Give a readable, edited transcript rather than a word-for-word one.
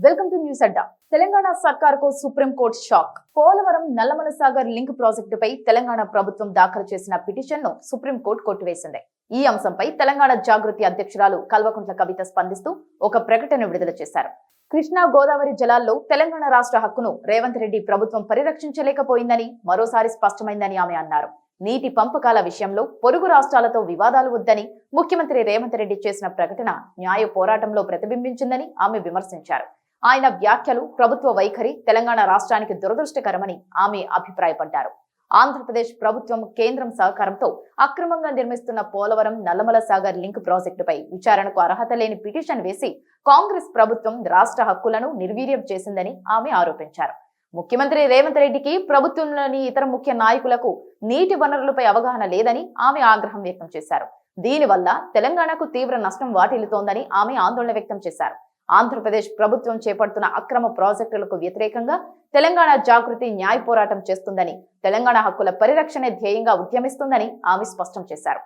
Welcome to news Adda. Telangana సర్కార్కు supreme court shock. Polavaram Nallamala Sagar link ప్రాజెక్టుపై తెలంగాణ ప్రభుత్వం దాఖలు చేసిన పిటిషన్ను సుప్రీంకోర్టు కొట్టివేసింది. ఈ అంశంపై తెలంగాణ జాగృతి అధ్యక్షురాలు కల్వకుంట్ల కవిత స్పందిస్తూ ఒక ప్రకటన విడుదల చేశారు. కృష్ణా గోదావరి జలాల్లో తెలంగాణ రాష్ట్ర హక్కును రేవంత్ రెడ్డి ప్రభుత్వం పరిరక్షించలేకపోయిందని మరోసారి స్పష్టమైందని ఆమె అన్నారు. నీటి పంపకాల విషయంలో పొరుగు రాష్ట్రాలతో వివాదాలు వద్దని ముఖ్యమంత్రి రేవంత్ రెడ్డి చేసిన ప్రకటన న్యాయ పోరాటంలో ప్రతిబింబించిందని ఆమె విమర్శించారు. ఆయన వ్యాఖ్యలు, ప్రభుత్వ వైఖరి తెలంగాణ రాష్ట్రానికి దురదృష్టకరమని ఆమె అభిప్రాయపడ్డారు. ఆంధ్రప్రదేశ్ ప్రభుత్వం కేంద్రం సహకారంతో అక్రమంగా నిర్మిస్తున్న పోలవరం నల్లమల సాగర్ లింక్ ప్రాజెక్టుపై విచారణకు అర్హత లేని పిటిషన్ వేసి కాంగ్రెస్ ప్రభుత్వం రాష్ట్ర హక్కులను నిర్వీర్యం చేసిందని ఆమె ఆరోపించారు. ముఖ్యమంత్రి రేవంత్ రెడ్డికి ప్రభుత్వంలోని ఇతర ముఖ్య నాయకులకు నీటి వనరులపై అవగాహన లేదని ఆమె ఆగ్రహం వ్యక్తం చేశారు. దీనివల్ల తెలంగాణకు తీవ్ర నష్టం వాటిల్లుతోందని ఆమె ఆందోళన వ్యక్తం చేశారు. ఆంధ్రప్రదేశ్ ప్రభుత్వం చేపడుతున్న అక్రమ ప్రాజెక్టులకు వ్యతిరేకంగా తెలంగాణ జాగృతి న్యాయ పోరాటం చేస్తుందని, తెలంగాణ హక్కుల పరిరక్షణే ధ్యేయంగా ఉద్యమిస్తుందని ఆమె స్పష్టం చేశారు.